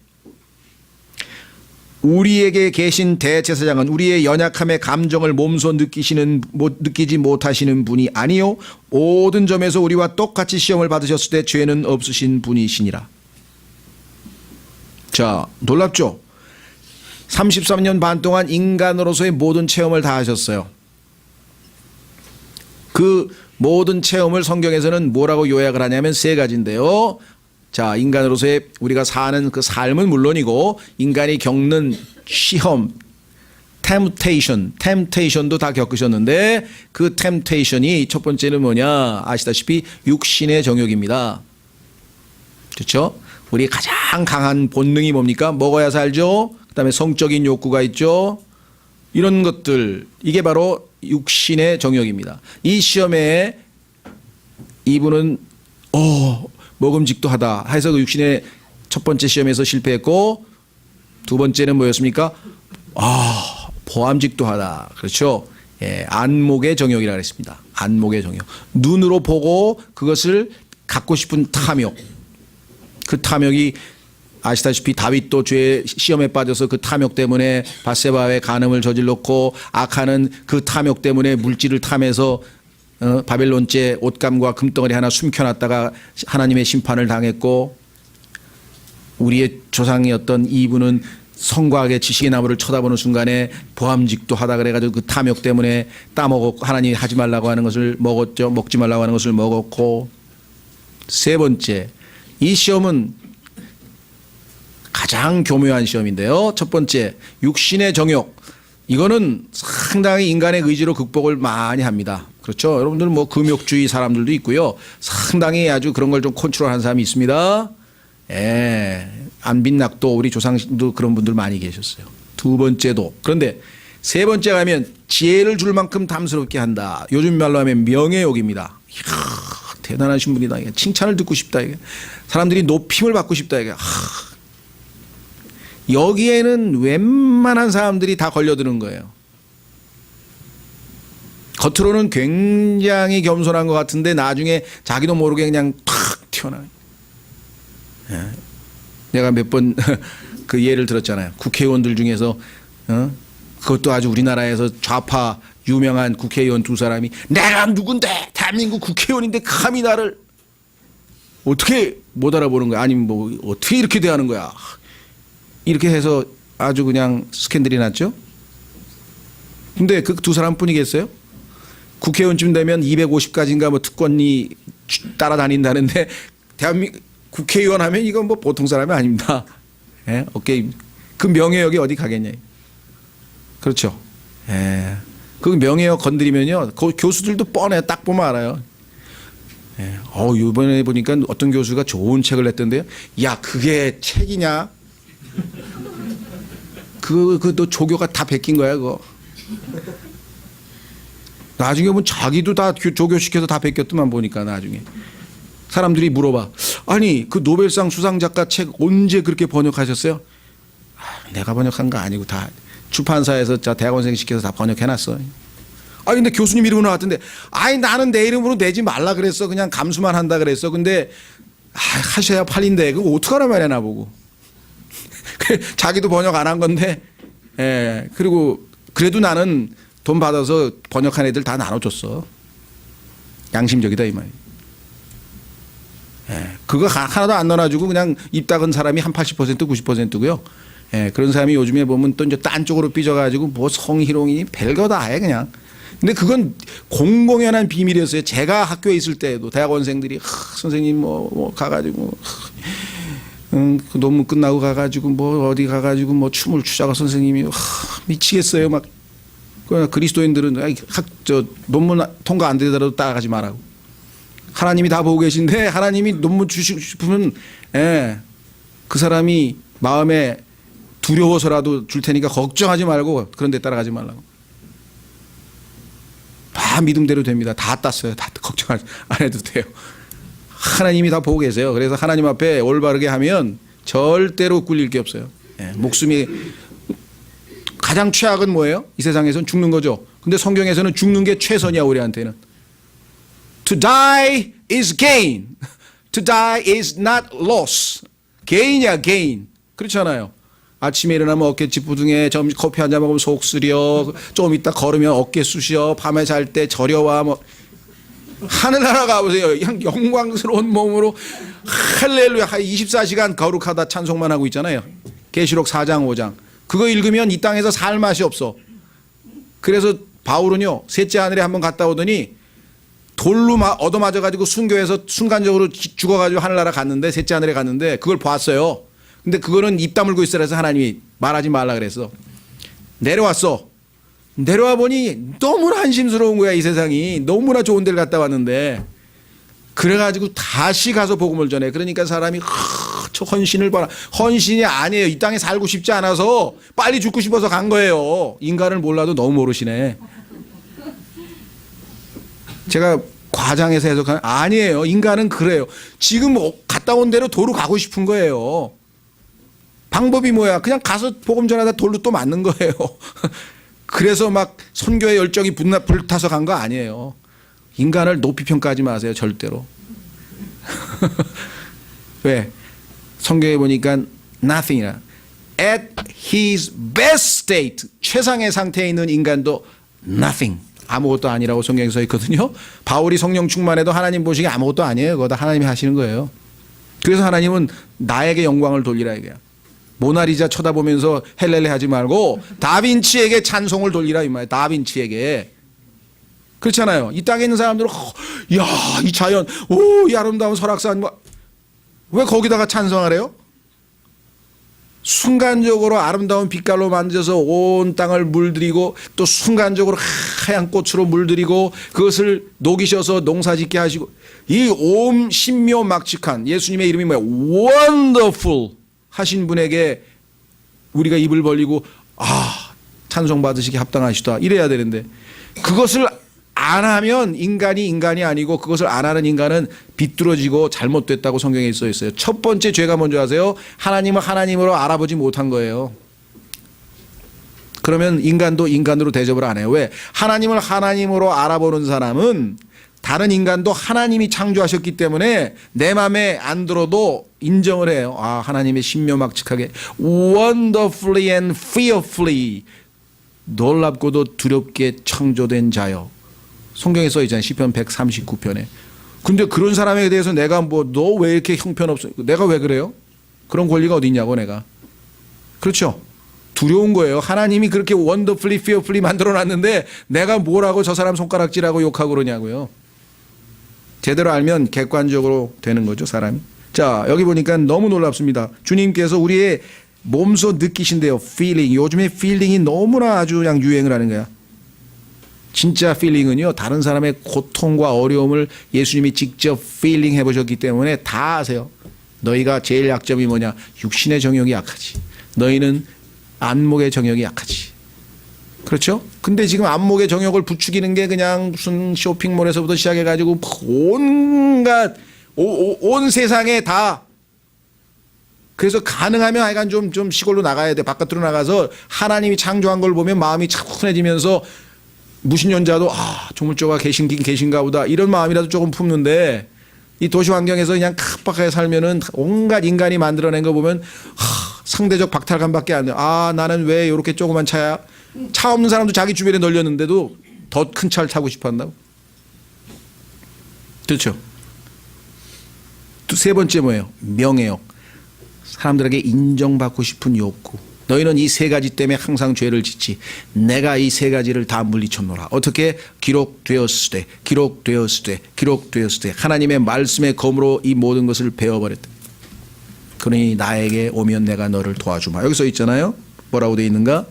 우리에게 계신 대제사장은 우리의 연약함의 감정을 몸소 느끼지 못하시는 분이 아니요 모든 점에서 우리와 똑같이 시험을 받으셨을 때 죄는 없으신 분이시니라. 자, 놀랍죠? 33년 반 동안 인간으로서의 모든 체험을 다 하셨어요. 그 모든 체험을 성경에서는 뭐라고 요약을 하냐면 세 가지인데요. 자, 인간으로서의 우리가 사는 그 삶은 물론이고 인간이 겪는 시험, 템테이션도 다 겪으셨는데 그 템테이션이 첫 번째는 뭐냐? 아시다시피 육신의 정욕입니다. 그렇죠? 우리 가장 강한 본능이 뭡니까? 먹어야 살죠. 그다음에 성적인 욕구가 있죠. 이런 것들, 이게 바로 육신의 정욕입니다. 이 시험에 이분은 먹음직도 하다 해서 그 육신의 첫 번째 시험에서 실패했고, 두 번째는 뭐였습니까? 보암직도 하다. 그렇죠? 예, 안목의 정욕이라고 했습니다. 안목의 정욕. 눈으로 보고 그것을 갖고 싶은 탐욕. 그 탐욕이 아시다시피 다윗도 죄의 시험에 빠져서 그 탐욕 때문에 밧세바의 간음을 저질렀고, 아카는 그 탐욕 때문에 물질을 탐해서 바벨론제 옷감과 금덩어리 하나 숨겨놨다가 하나님의 심판을 당했고, 우리의 조상이었던 이분은 성과하게 지식의 나무를 쳐다보는 순간에 보암직도 하다 그래가지고 그 탐욕 때문에 따먹었고, 하나님이 하지 말라고 하는 것을 먹었죠. 먹지 말라고 하는 것을 먹었고, 세 번째, 이 시험은 가장 교묘한 시험인데요. 첫 번째, 육신의 정욕. 이거는 상당히 인간의 의지로 극복을 많이 합니다. 그렇죠? 여러분들 뭐 금욕주의 사람들도 있고요. 상당히 아주 그런 걸 좀 컨트롤하는 사람이 있습니다. 예, 안빈낙도 우리 조상도 그런 분들 많이 계셨어요. 두 번째도. 그런데 세 번째 가면 지혜를 줄 만큼 담스럽게 한다. 요즘 말로 하면 명예욕입니다. 이야, 대단하신 분이다. 이게 칭찬을 듣고 싶다. 이게 사람들이 높임을 받고 싶다. 이게 여기에는 웬만한 사람들이 다 걸려드는 거예요. 겉으로는 굉장히 겸손한 것 같은데 나중에 자기도 모르게 그냥 팍 튀어나와요. 예. 내가 몇 번 그 예를 들었잖아요. 국회의원들 중에서 그것도 아주 우리나라에서 좌파 유명한 국회의원 두 사람이 내가 누군데 대한민국 국회의원인데 감히 나를 어떻게 못 알아보는 거야. 아니면 뭐 어떻게 이렇게 대하는 거야. 이렇게 해서 아주 그냥 스캔들이 났죠. 근데 그 두 사람뿐이겠어요? 국회의원쯤 되면 250가지인가 뭐 특권이 따라다닌다는데 대한민국 국회의원 하면 이건 뭐 보통 사람이 아닙니다. 예? 오케이. 그 명예욕이 어디 가겠냐. 그렇죠. 예. 그 명예욕 건드리면요. 그 교수들도 뻔해요. 딱 보면 알아요. 예. 이번에 보니까 어떤 교수가 좋은 책을 냈던데요. 야, 그게 책이냐? 그것도 조교가 다 베낀 거야, 그거. 나중에 보면 자기도 다 조교시켜서 다 베꼈더만 보니까 나중에. 사람들이 물어봐. 아니, 그 노벨상 수상작가 책 언제 그렇게 번역하셨어요? 내가 번역한 거 아니고 다 출판사에서 대학원생 시켜서 다 번역해놨어. 아니, 근데 교수님 이름으로 나왔던데, 아니, 나는 내 이름으로 내지 말라 그랬어. 그냥 감수만 한다 그랬어. 근데, 하셔야 팔린대. 그거 어떡하란 말이야, 나보고. 자기도 번역 안 한 건데, 예. 그리고 그래도 나는 돈 받아서 번역한 애들 다 나눠줬어. 양심적이다, 이 말이야. 예. 그거 하나도 안 넣어가지고 그냥 입 닦은 사람이 한 80%, 90%고요. 예. 그런 사람이 요즘에 보면 또 이제 딴 쪽으로 삐져가지고 뭐 성희롱이니 별거 다 해, 그냥. 근데 그건 공공연한 비밀이었어요. 제가 학교에 있을 때에도 대학원생들이, 선생님 뭐 가가지고, 그 논문 끝나고 가가지고 뭐 어디 가가지고 뭐 춤을 추자고 선생님이 미치겠어요. 막 그리스도인들은 논문 통과 안 되더라도 따라가지 말라고. 하나님이 다 보고 계신데 하나님이 논문 주시고 싶으면 그 사람이 마음에 두려워서라도 줄 테니까 걱정하지 말고 그런 데 따라가지 말라고. 다 믿음대로 됩니다. 다 땄어요. 다 걱정 안 해도 돼요. 하나님이 다 보고 계세요. 그래서 하나님 앞에 올바르게 하면 절대로 꿀릴 게 없어요. 목숨이 가장 최악은 뭐예요? 이 세상에서는 죽는 거죠. 근데 성경에서는 죽는 게 최선이야, 우리한테는. To die is gain. To die is not loss. gain이야, gain. 그렇잖아요. 아침에 일어나면 어깨 찌뿌둥해, 커피 한 잔 먹으면 속 쓰려, 좀 이따 걸으면 어깨 쑤셔, 밤에 잘 때 저려와, 뭐. 하늘나라 가보세요. 그냥 영광스러운 몸으로 할렐루야 24시간 거룩하다 찬송만 하고 있잖아요. 계시록 4장 5장. 그거 읽으면 이 땅에서 살 맛이 없어. 그래서 바울은요, 셋째 하늘에 한번 갔다 오더니 돌로 얻어맞아가지고 순교해서 순간적으로 죽어가지고 하늘나라 갔는데, 셋째 하늘에 갔는데 그걸 봤어요. 근데 그거는 입 다물고 있으라 해서 하나님이 말하지 말라 그랬어. 내려왔어. 내려와 보니 너무나 한심스러운 거야. 이 세상이 너무나 좋은 데를 갔다 왔는데, 그래가지고 다시 가서 복음을 전해. 그러니까 사람이 저 헌신을 봐라. 헌신이 아니에요. 이 땅에 살고 싶지 않아서 빨리 죽고 싶어서 간 거예요. 인간을 몰라도 너무 모르시네. 제가 과장해서 해석하는, 아니에요. 인간은 그래요. 지금 갔다 온 대로 도로 가고 싶은 거예요. 방법이 뭐야? 그냥 가서 복음 전하다 돌로 또 맞는 거예요. 그래서 막 선교의 열정이 불타서 간 거 아니에요. 인간을 높이 평가하지 마세요. 절대로. 왜? 성경에 보니까 nothing이라. At his best state, 최상의 상태에 있는 인간도 nothing, 아무것도 아니라고 성경에 써 있거든요. 바울이 성령 충만해도 하나님 보시기에 아무것도 아니에요. 그거 다 하나님이 하시는 거예요. 그래서 하나님은 나에게 영광을 돌리라 이거야. 모나리자 쳐다보면서 헬렐레 하지 말고 다빈치에게 찬송을 돌리라 이 말이야. 다빈치에게. 그렇잖아요. 이 땅에 있는 사람들은 야, 이 자연, 오, 이 아름다운 설악산, 왜 거기다가 찬송을 해요? 순간적으로 아름다운 빛깔로 만져서 온 땅을 물들이고, 또 순간적으로 하얀 꽃으로 물들이고, 그것을 녹이셔서 농사짓게 하시고, 이 옴 신묘막측한 예수님의 이름이 뭐야? Wonderful 하신 분에게 우리가 입을 벌리고 찬송 받으시기 합당하시다 이래야 되는데, 그것을 안 하면 인간이 아니고, 그것을 안 하는 인간은 비뚤어지고 잘못됐다고 성경에 써 있어요. 첫 번째 죄가 뭔지 아세요? 하나님을 하나님으로 알아보지 못한 거예요. 그러면 인간도 인간으로 대접을 안 해요. 왜? 하나님을 하나님으로 알아보는 사람은 다른 인간도 하나님이 창조하셨기 때문에 내 마음에 안 들어도 인정을 해요. 하나님의 신묘막측하게 wonderfully and fearfully, 놀랍고도 두렵게 창조된 자여. 성경에 써 있잖아요. 시편 139편에. 근데 그런 사람에 대해서 내가 너 왜 이렇게 형편없어? 내가 왜 그래요? 그런 권리가 어디 있냐고 내가. 그렇죠? 두려운 거예요. 하나님이 그렇게 wonderfully, fearfully 만들어놨는데 내가 뭐라고 저 사람 손가락질하고 욕하고 그러냐고요. 제대로 알면 객관적으로 되는 거죠, 사람이. 자, 여기 보니까 너무 놀랍습니다. 주님께서 우리의 몸소 느끼신대요. feeling. 요즘에 feeling이 너무나 아주 그냥 유행을 하는 거야. 진짜 feeling은요, 다른 사람의 고통과 어려움을 예수님이 직접 feeling 해보셨기 때문에 다 아세요. 너희가 제일 약점이 뭐냐? 육신의 정욕이 약하지. 너희는 안목의 정욕이 약하지. 그렇죠? 근데 지금 안목의 정욕을 부추기는 게 그냥 무슨 쇼핑몰에서부터 시작해가지고 온갖 온 세상에 다. 그래서 가능하면 하여간 좀 시골로 나가야 돼. 바깥으로 나가서 하나님이 창조한 걸 보면 마음이 차분해지면서 무신론자도 조물주가 계신가 보다 이런 마음이라도 조금 품는데, 이 도시 환경에서 그냥 깜빡하게 살면은 온갖 인간이 만들어낸 거 보면 상대적 박탈감밖에 안 돼. 나는 왜 이렇게 조그만 차야? 차 없는 사람도 자기 주변에 널렸는데도 더 큰 차를 타고 싶어 한다고. 그렇죠? 또 세 번째 뭐예요? 명예욕. 사람들에게 인정받고 싶은 욕구. 너희는 이 세 가지 때문에 항상 죄를 짓지. 내가 이 세 가지를 다 물리쳤노라. 어떻게? 기록되었으되 하나님의 말씀의 검으로 이 모든 것을 배워버렸다. 그러니 나에게 오면 내가 너를 도와주마. 여기 써 있잖아요. 뭐라고 되어 있는가?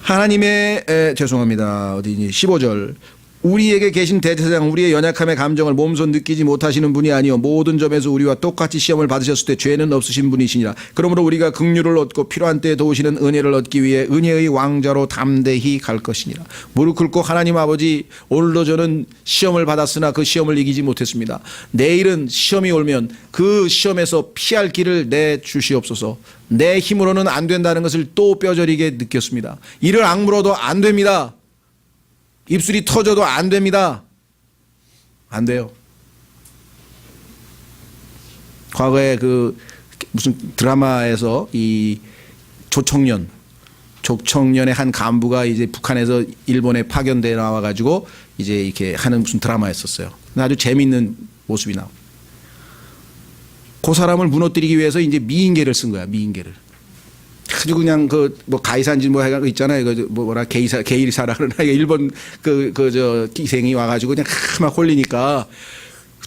하나님의 죄송합니다. 어디니? 15절. 우리에게 계신 대제사장, 우리의 연약함의 감정을 몸소 느끼지 못하시는 분이 아니요 모든 점에서 우리와 똑같이 시험을 받으셨을 때 죄는 없으신 분이시니라. 그러므로 우리가 긍휼을 얻고 필요한 때에 도우시는 은혜를 얻기 위해 은혜의 왕자로 담대히 갈 것이니라. 무릎 꿇고 하나님 아버지, 오늘도 저는 시험을 받았으나 그 시험을 이기지 못했습니다. 내일은 시험이 오면 그 시험에서 피할 길을 내주시옵소서. 내 힘으로는 안 된다는 것을 또 뼈저리게 느꼈습니다. 이를 악물어도 안 됩니다. 입술이 터져도 안 됩니다. 안 돼요. 과거에 그 무슨 드라마에서 이 조청년의 한 간부가 이제 북한에서 일본에 파견돼 나와가지고 이제 이렇게 하는 무슨 드라마였었어요. 아주 재미있는 모습이 나와. 그 사람을 무너뜨리기 위해서 이제 미인계를 쓴 거야. 미인계를. 아주 그냥 그 뭐 가이사인지 뭐 해가 있잖아요. 그 뭐라 게이사라 그러나 일본 저 기생이 와가지고 그냥 막 홀리니까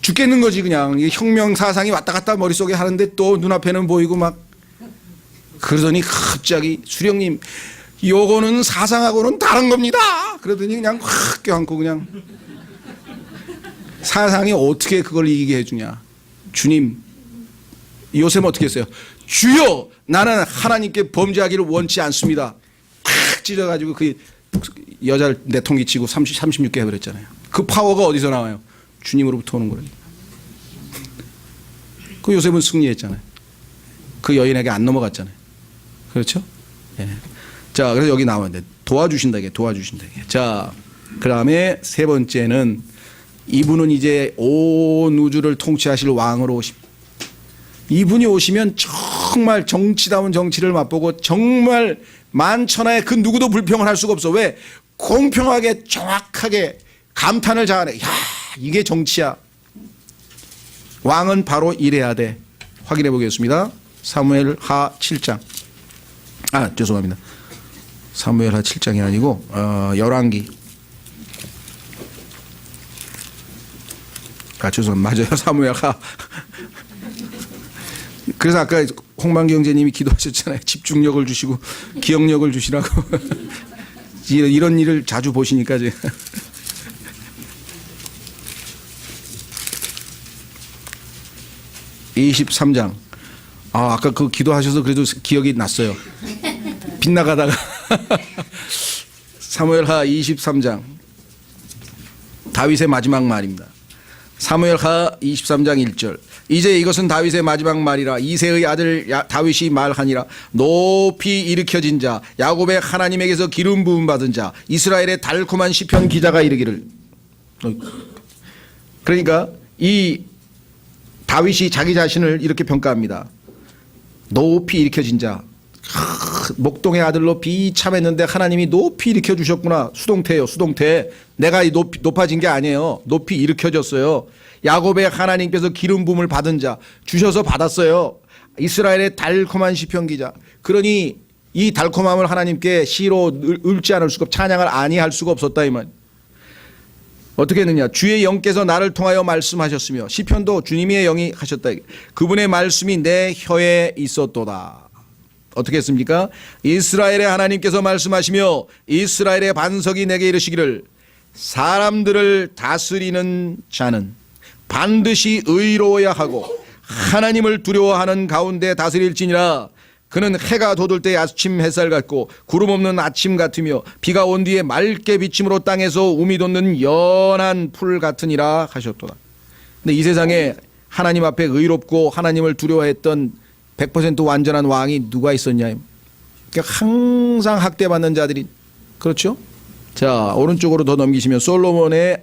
죽겠는 거지 그냥. 혁명 사상이 왔다 갔다 머릿속에 하는데 또 눈앞에는 보이고 막 그러더니 갑자기 수령님 요거는 사상하고는 다른 겁니다. 그러더니 그냥 확 껴안고 그냥 사상이 어떻게 그걸 이기게 해주냐. 주님 요셉은 어떻게 했어요? 주여 나는 하나님께 범죄하기를 원치 않습니다. 팍 찢어가지고 그 여자를 내통기치고 36개 해버렸잖아요. 그 파워가 어디서 나와요? 주님으로부터 오는 거예요. 그 요셉은 승리했잖아요. 그 여인에게 안 넘어갔잖아요. 그렇죠? 예. 자, 그래서 여기 나오는데 도와주신다 이게 도와주신다 이게. 자, 그 다음에 세 번째는 이분은 이제 온 우주를 통치하실 왕으로 오십니다. 이분이 오시면 정말 정치다운 정치를 맛보고 정말 만천하에 그 누구도 불평을 할 수가 없어. 왜? 공평하게 정확하게 감탄을 자아내. 야, 이게 정치야. 왕은 바로 이래야 돼. 확인해 보겠습니다. 사무엘하 7장. 아, 죄송합니다. 사무엘하 7장이 아니고 열왕기. 아, 죄송합니다. 맞아요. 사무엘하. 그래서 아까 홍만기 형제님이 기도하셨잖아요. 집중력을 주시고 기억력을 주시라고. 이런 일을 자주 보시니까 이제. (23장) 아까 그 기도하셔서 그래도 기억이 났어요. 빗나가다가. 사무엘하 23장 다윗의 마지막 말입니다. 사무엘하 23장 1절 이제 이것은 다윗의 마지막 말이라 이새의 아들 다윗이 말하니라 높이 일으켜진 자 야곱의 하나님에게서 기름 부음 받은 자 이스라엘의 달콤한 시편 기자가 이르기를. 그러니까 이 다윗이 자기 자신을 이렇게 평가합니다. 높이 일으켜진 자. 목동의 아들로 비참했는데 하나님이 높이 일으켜 주셨구나. 수동태예요. 수동태. 내가 높아진 게 아니에요. 높이 일으켜졌어요. 야곱의 하나님께서 기름 부음을 받은 자 주셔서 받았어요. 이스라엘의 달콤한 시편 기자. 그러니 이 달콤함을 하나님께 시로 읊지 않을 수가 찬양을 아니할 수가 없었다 이 말. 어떻게 했느냐. 주의 영께서 나를 통하여 말씀하셨으며 시편도 주님의 영이 하셨다. 그분의 말씀이 내 혀에 있었도다. 어떻게 했습니까? 이스라엘의 하나님께서 말씀하시며 이스라엘의 반석이 내게 이르시기를 사람들을 다스리는 자는 반드시 의로워야 하고 하나님을 두려워하는 가운데 다스릴지니라. 그는 해가 돋을 때 아침 햇살 같고 구름 없는 아침 같으며 비가 온 뒤에 맑게 비침으로 땅에서 우미 돋는 연한 풀 같으니라 하셨도다. 근데 이 세상에 하나님 앞에 의롭고 하나님을 두려워했던 100% 완전한 왕이 누가 있었냐. 그러니까 항상 학대받는 자들이. 그렇죠? 자, 오른쪽으로 더 넘기시면 솔로몬의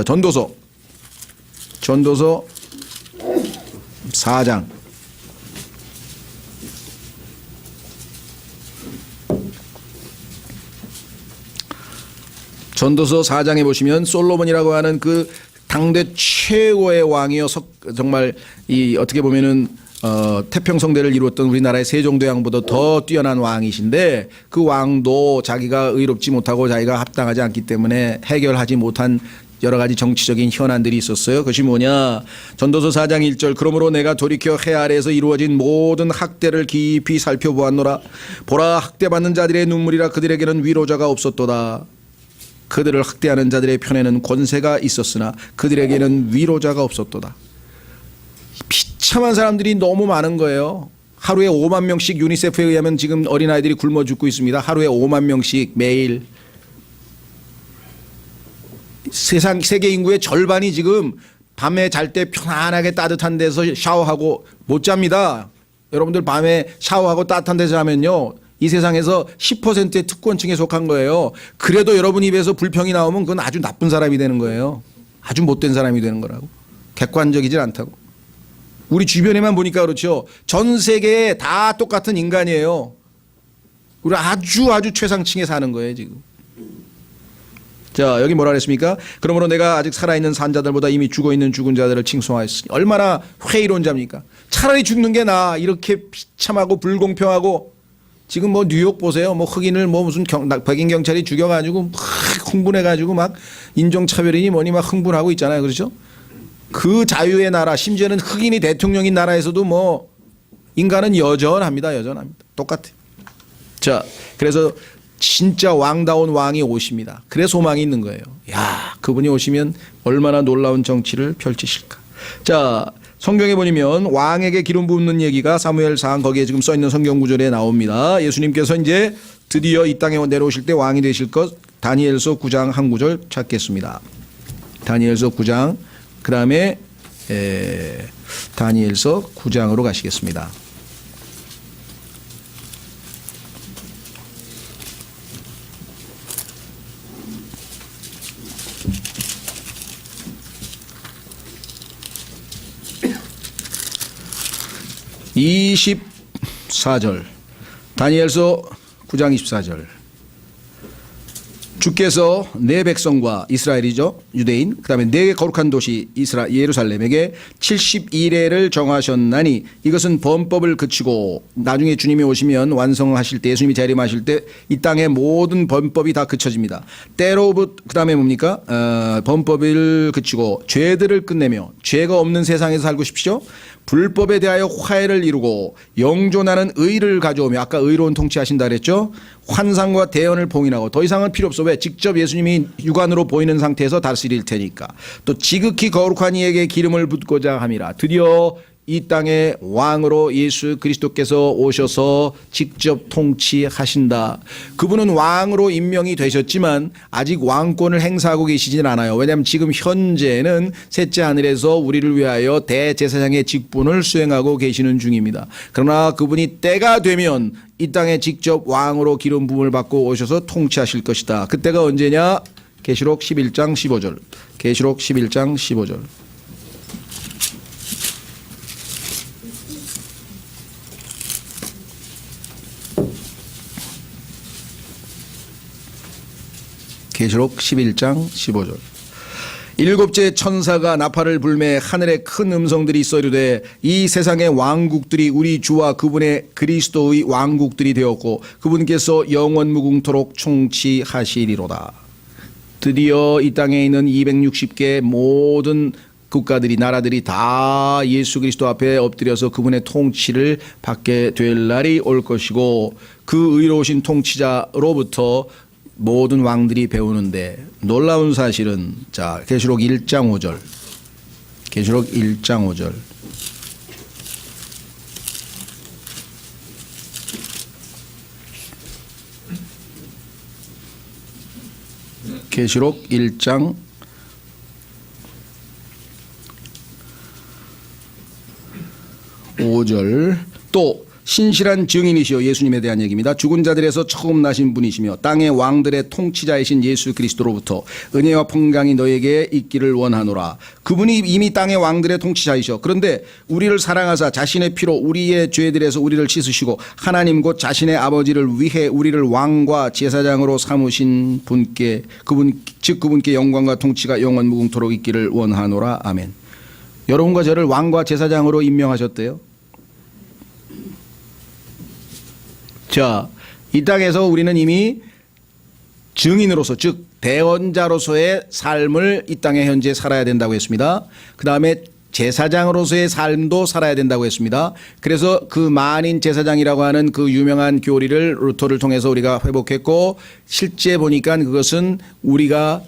전도서 4장. 전도서 4장에 보시면 솔로몬이라고 하는 그 당대 최고의 왕이요. 정말 이 어떻게 보면은 태평성대를 이루었던 우리나라의 세종대왕보다 더 뛰어난 왕이신데 그 왕도 자기가 의롭지 못하고 자기가 합당하지 않기 때문에 해결하지 못한 여러 가지 정치적인 현안들이 있었어요. 그것이 뭐냐. 전도서 4장 1절 그러므로 내가 돌이켜 해 아래에서 이루어진 모든 학대를 깊이 살펴보았노라. 보라 학대받는 자들의 눈물이라 그들에게는 위로자가 없었도다. 그들을 학대하는 자들의 편에는 권세가 있었으나 그들에게는 위로자가 없었도다. 비참한 사람들이 너무 많은 거예요. 하루에 5만 명씩 유니세프에 의하면 지금 어린아이들이 굶어 죽고 있습니다. 하루에 5만 명씩 매일. 세계 인구의 절반이 지금 밤에 잘 때 편안하게 따뜻한 데서 샤워하고 못 잡니다. 여러분들 밤에 샤워하고 따뜻한 데서 자면요. 이 세상에서 10%의 특권층에 속한 거예요. 그래도 여러분 입에서 불평이 나오면 그건 아주 나쁜 사람이 되는 거예요. 아주 못된 사람이 되는 거라고. 객관적이질 않다고. 우리 주변에만 보니까 그렇죠. 전 세계에 다 똑같은 인간이에요. 우리 아주 최상층에 사는 거예요 지금. 자, 여기 뭐라 그랬습니까? 그러므로 내가 아직 살아있는 산자들보다 이미 죽어있는 죽은 자들을 칭송하였으니 얼마나 회의로운 자입니까? 차라리 죽는 게 나아. 이렇게 비참하고 불공평하고 지금 뭐 뉴욕 보세요. 뭐 흑인을 뭐 무슨 백인 경찰이 죽여가지고 막 흥분해가지고 막 인종차별이니 뭐니 막 흥분하고 있잖아요. 그렇죠? 그 자유의 나라, 심지어는 흑인이 대통령인 나라에서도 뭐 인간은 여전합니다. 똑같아요. 자, 그래서 진짜 왕다운 왕이 오십니다. 그래서 소망이 있는 거예요. 야, 그분이 오시면 얼마나 놀라운 정치를 펼치실까. 자, 성경에 보면 왕에게 기름 붓는 얘기가 사무엘상 거기에 지금 써 있는 성경 구절에 나옵니다. 예수님께서 이제 드디어 이 땅에 내려오실 때 왕이 되실 것, 다니엘서 9장 한 구절 찾겠습니다. 다니엘서 9장, 그 다음에 다니엘서 9장으로 가시겠습니다. (24절) 다니엘서 9장 24절. 주께서 내 백성과 이스라엘이죠, 유대인, 그 다음에 내 거룩한 도시 예루살렘에게 72레를 정하셨나니 이것은 범법을 그치고 나중에 주님이 오시면 완성하실 때, 예수님이 재림하실 때 이 땅의 모든 범법이 다 그쳐집니다. 때로부터, 그 다음에 뭡니까? 범법을 그치고 죄들을 끝내며 죄가 없는 세상에서 살고 싶으시죠? 불법에 대하여 화해를 이루고 영존하는 의를 가져오며, 아까 의로운 통치하신다 그랬죠? 환상과 대언을 봉인하고, 더 이상은 필요 없어. 왜? 직접 예수님이 육안으로 보이는 상태에서 다스릴 테니까. 또 지극히 거룩한 이에게 기름을 붓고자 함이라. 드디어 이 땅의 왕으로 예수 그리스도께서 오셔서 직접 통치하신다. 그분은 왕으로 임명이 되셨지만 아직 왕권을 행사하고 계시진 않아요. 왜냐하면 지금 현재는 셋째 하늘에서 우리를 위하여 대제사장의 직분을 수행하고 계시는 중입니다. 그러나 그분이 때가 되면 이 땅에 직접 왕으로 기름 부음을 받고 오셔서 통치하실 것이다. 그때가 언제냐? 계시록 11장 15절. 계시록 11장 15절. 계시록 11장 15절. 일곱째 천사가 나팔을 불매 하늘에 큰 음성들이 있어 이르되 이 세상의 왕국들이 우리 주와 그분의 그리스도의 왕국들이 되었고 그분께서 영원 무궁토록 총치하시리로다. 드디어 이 땅에 있는 260개 모든 국가들이, 나라들이 다 예수 그리스도 앞에 엎드려서 그분의 통치를 받게 될 날이 올 것이고, 그 의로우신 통치자로부터 모든 왕들이 배우는데, 놀라운 사실은, 자, 계시록 1장 5절. 계시록 1장 5절. 계시록 1장 5절. 또 신실한 증인이시여, 예수님에 대한 얘기입니다. 죽은 자들에서 처음 나신 분이시며 땅의 왕들의 통치자이신 예수 그리스도로부터 은혜와 평강이 너에게 있기를 원하노라. 그분이 이미 땅의 왕들의 통치자이셔. 그런데 우리를 사랑하사 자신의 피로 우리의 죄들에서 우리를 씻으시고 하나님 곧 자신의 아버지를 위해 우리를 왕과 제사장으로 삼으신 분께, 그분께 영광과 통치가 영원 무궁토록 있기를 원하노라. 아멘. 여러분과 저를 왕과 제사장으로 임명하셨대요. 자, 이 땅에서 우리는 이미 증인으로서, 즉 대언자로서의 삶을 이 땅에 현재 살아야 된다고 했습니다. 그 다음에 제사장으로서의 삶도 살아야 된다고 했습니다. 그래서 그 만인 제사장이라고 하는 그 유명한 교리를 루터를 통해서 우리가 회복했고, 실제 보니까 그것은 우리가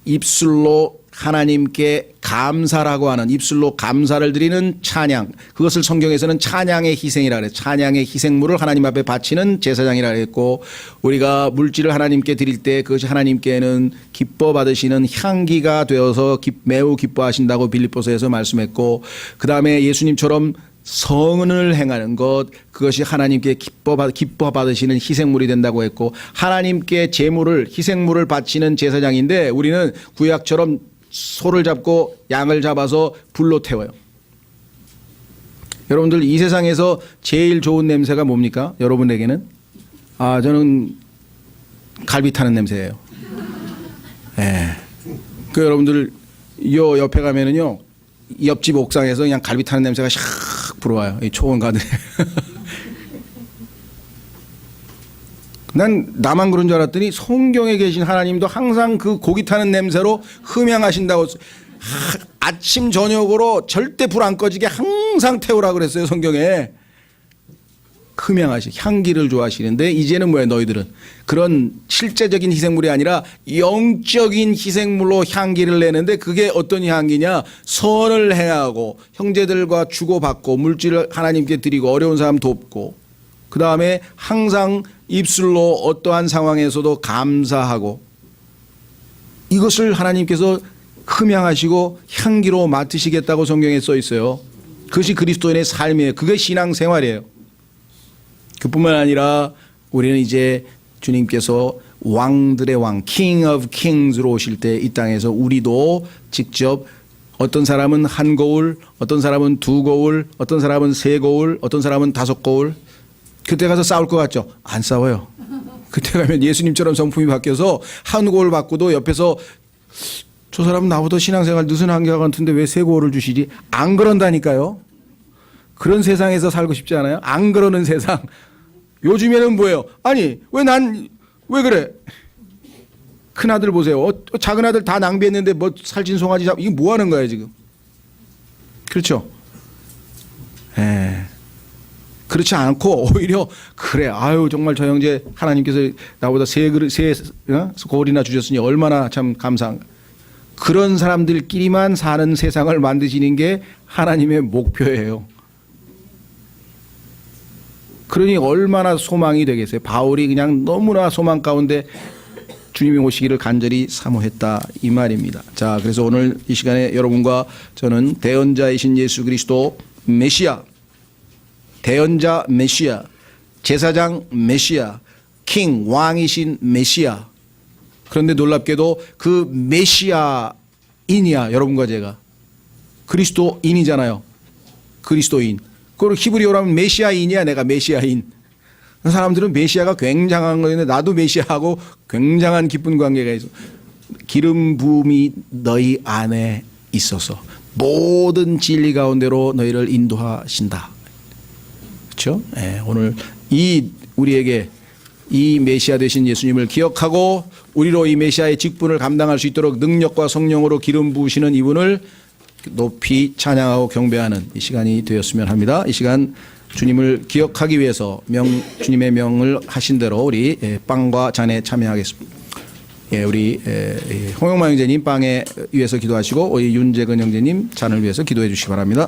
입술로 하나님께 감사라고 하는, 입술로 감사를 드리는 찬양, 그것을 성경에서는 찬양의 희생이라 그래요. 찬양의 희생물을 하나님 앞에 바치는 제사장이라 그랬고, 우리가 물질을 하나님께 드릴 때 그것이 하나님께는 기뻐 받으시는 향기가 되어서 매우 기뻐하신다고 빌립보서에서 말씀했고, 그 다음에 예수님처럼 성은을 행하는 것, 그것이 하나님께 기뻐 받으시는 희생물이 된다고 했고, 하나님께 제물을, 희생물을 바치는 제사장인데, 우리는 구약처럼 소를 잡고 양을 잡아서 불로 태워요. 여러분들, 이 세상에서 제일 좋은 냄새가 뭡니까? 여러분에게는? 저는 갈비 타는 냄새예요. 예. 그 여러분들 요 옆에 가면은요, 옆집 옥상에서 그냥 갈비 타는 냄새가 샥 불어와요. 이 초원 가든. 난 나만 그런 줄 알았더니 성경에 계신 하나님도 항상 그 고기 타는 냄새로 흠양하신다고. 아침 저녁으로 절대 불 안 꺼지게 항상 태우라 그랬어요, 성경에. 흠양하시, 향기를 좋아하시는데 이제는 뭐야, 너희들은 그런 실제적인 희생물이 아니라 영적인 희생물로 향기를 내는데, 그게 어떤 향기냐? 선을 행하고 형제들과 주고받고 물질을 하나님께 드리고 어려운 사람 돕고, 그 다음에 항상 입술로 어떠한 상황에서도 감사하고, 이것을 하나님께서 흠양하시고 향기로 맡으시겠다고 성경에 써 있어요. 그것이 그리스도인의 삶이에요. 그게 신앙생활이에요. 그뿐만 아니라 우리는 이제 주님께서 왕들의 왕, King of Kings로 오실 때 이 땅에서 우리도 직접, 어떤 사람은 한 거울, 어떤 사람은 두 거울, 어떤 사람은 세 거울, 어떤 사람은 다섯 거울. 그때 가서 싸울 것 같죠? 안 싸워요. 그때 가면 예수님처럼 성품이 바뀌어서 한 거울 받고도 옆에서 저 사람은 나보다 신앙생활 느슨한 것 같은데 왜 세 거울을 주시지? 안 그런다니까요. 그런 세상에서 살고 싶지 않아요? 안 그러는 세상. 요즘에는 뭐예요? 아니, 왜 그래? 큰 아들 보세요. 작은 아들 다 낭비했는데 뭐 살찐 송아지 이게 뭐 하는 거예요, 지금? 그렇죠? 그렇지 않고 오히려, 그래, 아유, 정말 저 형제 하나님께서 나보다 세 거울이나 주셨으니 얼마나 참 감사한가. 그런 사람들끼리만 사는 세상을 만드시는 게 하나님의 목표예요. 그러니 얼마나 소망이 되겠어요. 바울이 그냥 너무나 소망 가운데 주님이 오시기를 간절히 사모했다, 이 말입니다. 자, 그래서 오늘 이 시간에 여러분과 저는 대언자이신 예수 그리스도 메시아, 대언자 메시아, 제사장 메시아, 킹 왕이신 메시아, 그런데 놀랍게도 그 메시아인이야, 여러분과 제가. 그리스도인이잖아요. 그리스도인. 그리고 히브리어로 하면 메시아인이야, 내가 메시아인. 사람들은 메시아가 굉장한 거였는데 나도 메시아하고 굉장한 기쁜 관계가 있어. 기름 부음이 너희 안에 있어서 모든 진리 가운데로 너희를 인도하신다. 그렇죠? 네, 오늘 우리에게 이 메시아 되신 예수님을 기억하고 우리로 이 메시아의 직분을 감당할 수 있도록 능력과 성령으로 기름 부으시는 이분을 높이 찬양하고 경배하는 이 시간이 되었으면 합니다. 이 시간 주님을 기억하기 위해서 주님의 명을 하신 대로 우리 빵과 잔에 참여하겠습니다. 우리 홍영만 형제님 빵에 위해서 기도하시고 우리 윤재근 형제님 잔을 위해서 기도해 주시기 바랍니다.